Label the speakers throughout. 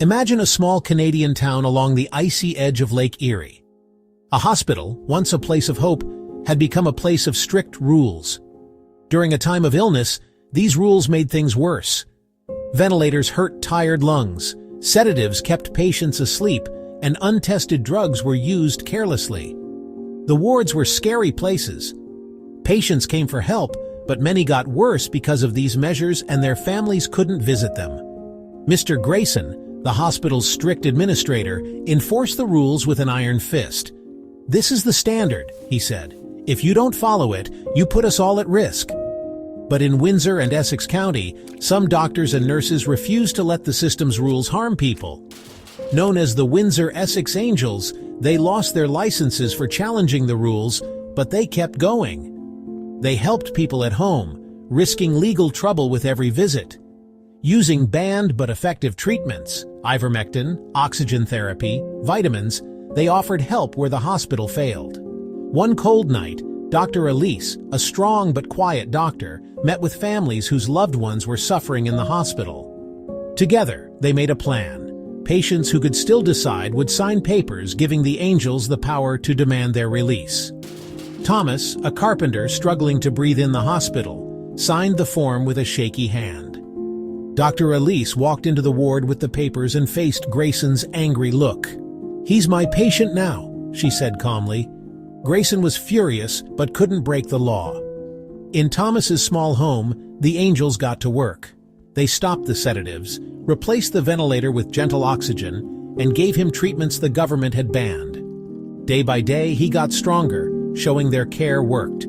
Speaker 1: Imagine a small Canadian town along the icy edge of Lake Erie. A hospital, once a place of hope, had become a place of strict rules. During a time of illness, these rules made things worse. Ventilators hurt tired lungs, sedatives kept patients asleep, and untested drugs were used carelessly. The wards were scary places. Patients came for help, but many got worse because of these measures and their families couldn't visit them. Mr. Grayson, the hospital's strict administrator, enforced the rules with an iron fist. "This is the standard," he said. "If you don't follow it, you put us all at risk." But in Windsor and Essex County, some doctors and nurses refused to let the system's rules harm people. Known as the Windsor-Essex Angels, they lost their licenses for challenging the rules, but they kept going. They helped people at home, risking legal trouble with every visit. Using banned but effective treatments, ivermectin, oxygen therapy, vitamins, they offered help where the hospital failed. One cold night, Dr. Elise, a strong but quiet doctor, met with families whose loved ones were suffering in the hospital. Together, they made a plan. Patients who could still decide would sign papers giving the angels the power to demand their release. Thomas, a carpenter struggling to breathe in the hospital, signed the form with a shaky hand. Dr. Elise walked into the ward with the papers and faced Grayson's angry look. "He's my patient now," she said calmly. Grayson was furious but couldn't break the law. In Thomas's small home, the angels got to work. They stopped the sedatives, replaced the ventilator with gentle oxygen, and gave him treatments the government had banned. Day by day, he got stronger, showing their care worked.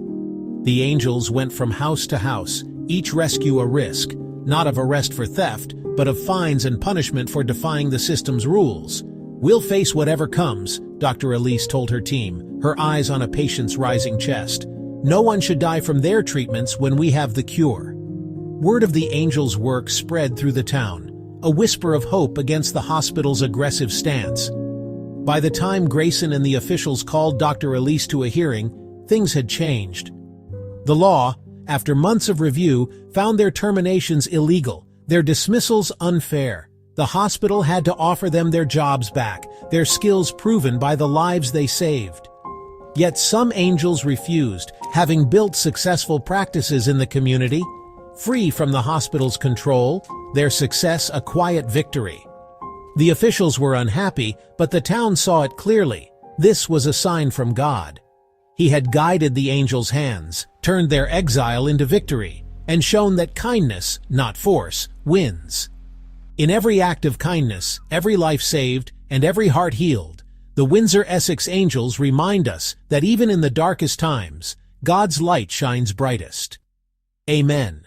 Speaker 1: The angels went from house to house, each rescue a risk, not of arrest for theft, but of fines and punishment for defying the system's rules. "We'll face whatever comes," Dr. Elise told her team, her eyes on a patient's rising chest. "No one should die from their treatments when we have the cure." Word of the angels' work spread through the town, a whisper of hope against the hospital's aggressive stance. By the time Grayson and the officials called Dr. Elise to a hearing, things had changed. The law, after months of review, found their terminations illegal, their dismissals unfair. The hospital had to offer them their jobs back, their skills proven by the lives they saved. Yet some angels refused, having built successful practices in the community. Free from the hospital's control, their success a quiet victory. The officials were unhappy, but the town saw it clearly. This was a sign from God. He had guided the angels' hands, turned their exile into victory, and shown that kindness, not force, wins. In every act of kindness, every life saved, and every heart healed, the Windsor-Essex Angels remind us that even in the darkest times, God's light shines brightest. Amen.